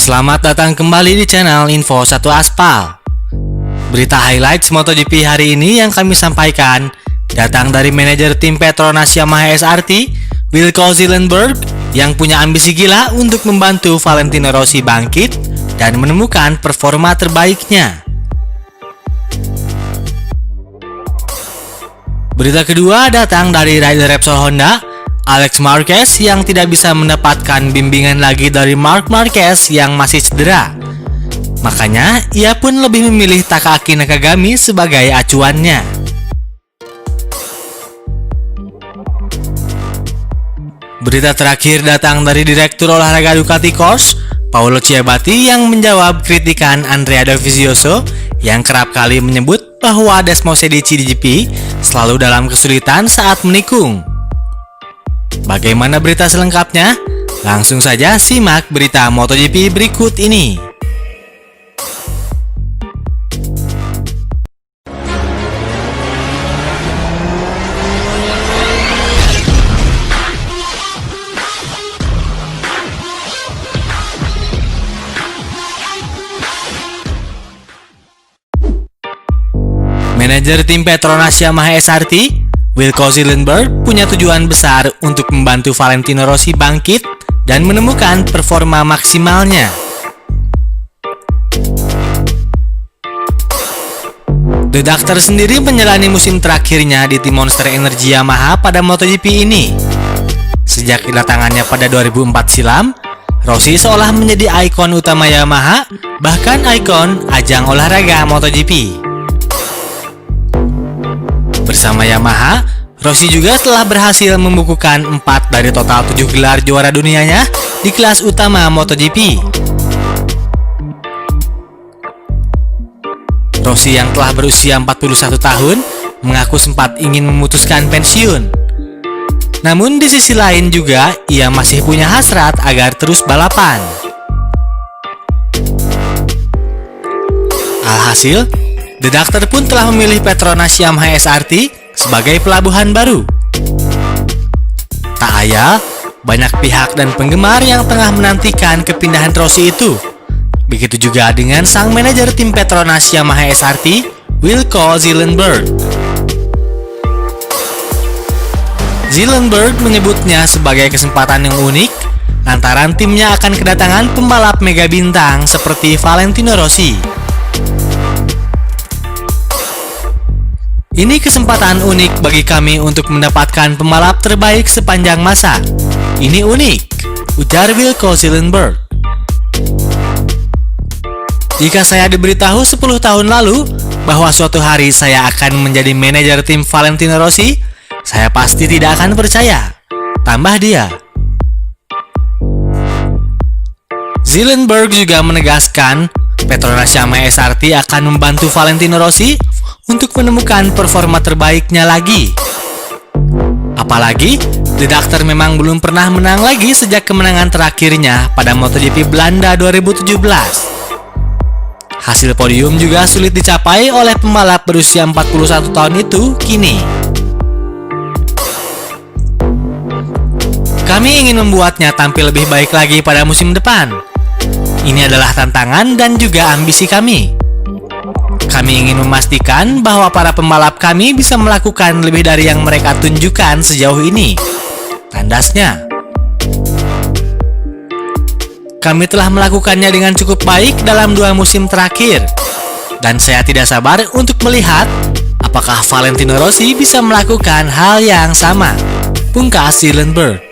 Selamat datang kembali di channel Info 1 Aspal. Berita highlights MotoGP hari ini yang kami sampaikan datang dari manajer tim Petronas Yamaha SRT, Wilco Zeelenberg, yang punya ambisi gila untuk membantu Valentino Rossi bangkit dan menemukan performa terbaiknya. Berita kedua datang dari rider Repsol Honda, Alex Marquez, yang tidak bisa mendapatkan bimbingan lagi dari Marc Marquez yang masih cedera. Makanya, ia pun lebih memilih Takaaki Nakagami sebagai acuannya. Berita terakhir datang dari Direktur Olahraga Ducati Corse, Paolo Ciabatti, yang menjawab kritikan Andrea Dovizioso yang kerap kali menyebut bahwa Desmosedici di GP selalu dalam kesulitan saat menikung. Bagaimana berita selengkapnya? Langsung saja simak berita MotoGP berikut ini. Manajer tim Petronas Yamaha SRT, Wilco Zeelenberg, punya tujuan besar untuk membantu Valentino Rossi bangkit dan menemukan performa maksimalnya. The Doctor sendiri menjalani musim terakhirnya di tim Monster Energy Yamaha pada MotoGP ini. Sejak kedatangannya pada 2004 silam, Rossi seolah menjadi ikon utama Yamaha, bahkan ikon ajang olahraga MotoGP. Bersama Yamaha, Rossi juga telah berhasil membukukan 4 dari total 7 gelar juara dunianya di kelas utama MotoGP. Rossi yang telah berusia 41 tahun mengaku sempat ingin memutuskan pensiun. Namun di sisi lain juga ia masih punya hasrat agar terus balapan. Alhasil, The Doctor pun telah memilih Petronas Yamaha SRT sebagai pelabuhan baru. Tak ayal, banyak pihak dan penggemar yang tengah menantikan kepindahan Rossi itu. Begitu juga dengan sang manajer tim Petronas Yamaha SRT, Wilco Zeelenberg. Zeelenberg menyebutnya sebagai kesempatan yang unik lantaran timnya akan kedatangan pembalap mega bintang seperti Valentino Rossi. Ini kesempatan unik bagi kami untuk mendapatkan pembalap terbaik sepanjang masa. Ini unik, ujar Wilco Zeelenberg. Jika saya diberitahu 10 tahun lalu bahwa suatu hari saya akan menjadi manajer tim Valentino Rossi, saya pasti tidak akan percaya, tambah dia. Zeelenberg juga menegaskan Petronas Yamaha SRT akan membantu Valentino Rossi untuk menemukan performa terbaiknya lagi. Apalagi, The Doctor memang belum pernah menang lagi sejak kemenangan terakhirnya pada MotoGP Belanda 2017. Hasil podium juga sulit dicapai oleh pembalap berusia 41 tahun itu kini. Kami ingin membuatnya tampil lebih baik lagi pada musim depan. Ini adalah tantangan dan juga ambisi kami. Kami ingin memastikan bahwa para pembalap kami bisa melakukan lebih dari yang mereka tunjukkan sejauh ini, tandasnya. Kami telah melakukannya dengan cukup baik dalam 2 musim terakhir, dan saya tidak sabar untuk melihat apakah Valentino Rossi bisa melakukan hal yang sama, pungkas Zeelenberg.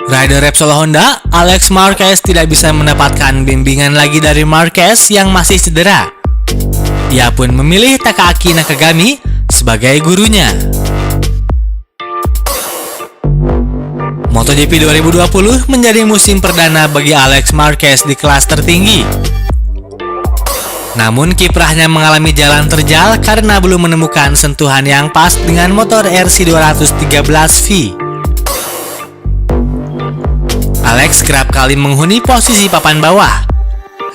Rider Repsol Honda, Alex Marquez, tidak bisa mendapatkan bimbingan lagi dari Marquez yang masih cedera. Ia pun memilih Takaaki Nakagami sebagai gurunya. MotoGP 2020 menjadi musim perdana bagi Alex Marquez di kelas tertinggi. Namun kiprahnya mengalami jalan terjal karena belum menemukan sentuhan yang pas dengan motor RC213V. Alex kerap kali menghuni posisi papan bawah.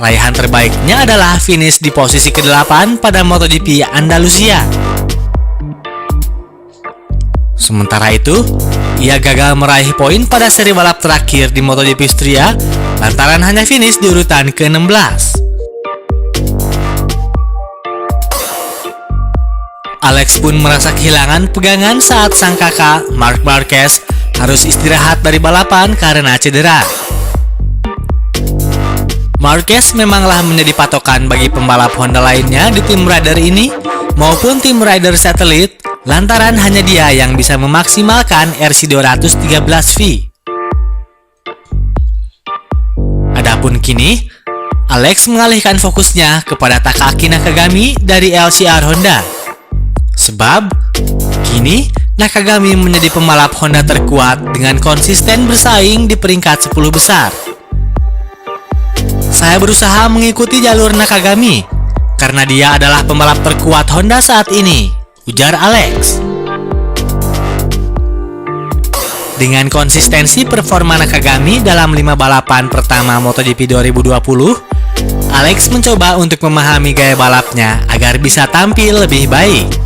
Raihan terbaiknya adalah finish di posisi ke-8 pada MotoGP Andalusia. Sementara itu, ia gagal meraih poin pada seri balap terakhir di MotoGP Istria lantaran hanya finish di urutan ke-16. Alex pun merasa kehilangan pegangan saat sang kakak, Marc Marquez, harus istirahat dari balapan karena cedera. Marquez memanglah menjadi patokan bagi pembalap Honda lainnya di tim rider ini maupun tim rider satelit lantaran hanya dia yang bisa memaksimalkan RC213V. Adapun kini, Alex mengalihkan fokusnya kepada Takaki Nakagami dari LCR Honda. Sebab, kini Nakagami menjadi pembalap Honda terkuat dengan konsisten bersaing di peringkat 10 besar. Saya berusaha mengikuti jalur Nakagami karena dia adalah pembalap terkuat Honda saat ini, ujar Alex. Dengan konsistensi performa Nakagami dalam 5 balapan pertama MotoGP 2020, Alex mencoba untuk memahami gaya balapnya agar bisa tampil lebih baik.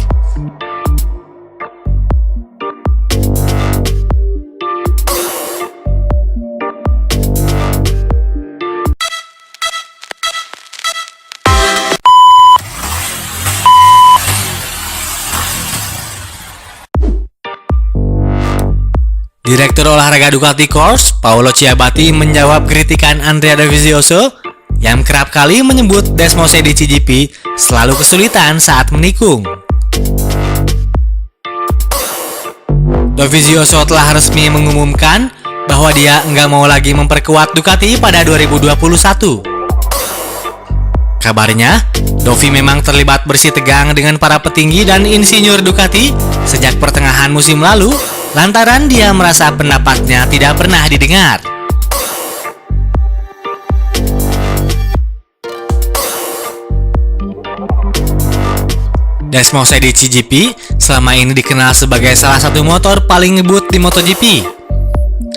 Direktur olahraga Ducati Corse, Paolo Ciabatti, menjawab kritikan Andrea Dovizioso yang kerap kali menyebut Desmosedi CGP selalu kesulitan saat menikung. Dovizioso telah resmi mengumumkan bahwa dia nggak mau lagi memperkuat Ducati pada 2021. Kabarnya, Dovi memang terlibat bersih tegang dengan para petinggi dan insinyur Ducati sejak pertengahan musim lalu, lantaran dia merasa pendapatnya tidak pernah didengar. Desmosedi CGP selama ini dikenal sebagai salah satu motor paling ngebut di MotoGP.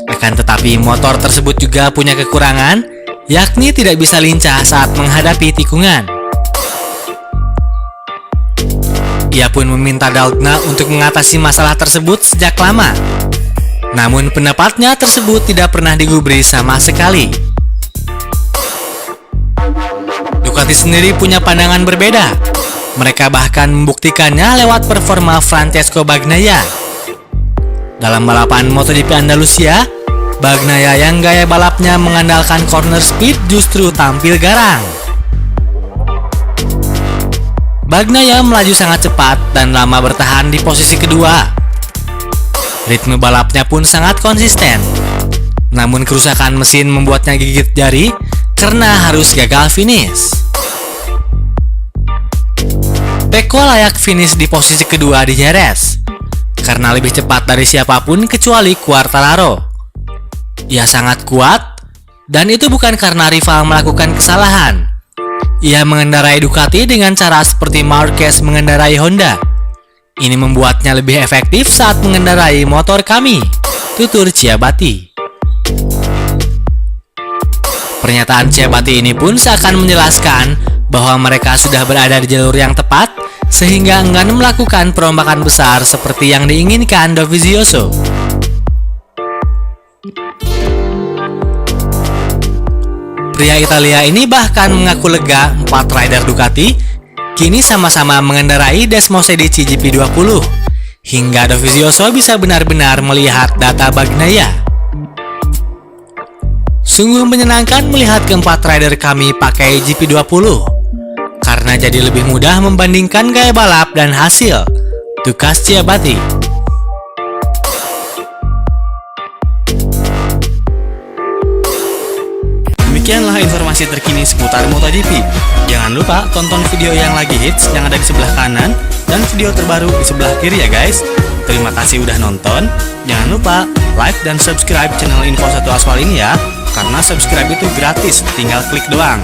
Akan tetapi motor tersebut juga punya kekurangan, yakni tidak bisa lincah saat menghadapi tikungan. Ia pun meminta Doudna untuk mengatasi masalah tersebut sejak lama. Namun pendapatnya tersebut tidak pernah digubris sama sekali. Ducati sendiri punya pandangan berbeda. Mereka bahkan membuktikannya lewat performa Francesco Bagnaia. Dalam balapan MotoGP Andalusia, Bagnaia yang gaya balapnya mengandalkan corner speed justru tampil garang. Bagnaia melaju sangat cepat dan lama bertahan di posisi kedua. Ritme balapnya pun sangat konsisten. Namun kerusakan mesin membuatnya gigit jari karena harus gagal finish. Pecco layak finish di posisi kedua di Jerez karena lebih cepat dari siapapun kecuali Quartararo. Ia sangat kuat dan itu bukan karena rival melakukan kesalahan. Ia mengendarai Ducati dengan cara seperti Marquez mengendarai Honda. Ini membuatnya lebih efektif saat mengendarai motor kami, tutur Ciabatti. Pernyataan Ciabatti ini pun seakan menjelaskan bahwa mereka sudah berada di jalur yang tepat sehingga enggan melakukan perombakan besar seperti yang diinginkan Dovizioso. Pria Italia ini bahkan mengaku lega 4 rider Ducati kini sama-sama mengendarai Desmosedi CGP 20 hingga Dovizioso bisa benar-benar melihat data Bagnaia. Sungguh menyenangkan melihat keempat rider kami pakai GP20 karena jadi lebih mudah membandingkan gaya balap dan hasil, tukas Ciabatti. Demikianlah informasi terkini seputar MotoGP. Jangan lupa tonton video yang lagi hits yang ada di sebelah kanan dan video terbaru di sebelah kiri ya guys. Terima kasih udah nonton. Jangan lupa like dan subscribe channel Info 1 Aspal ini ya, karena subscribe itu gratis, tinggal klik doang.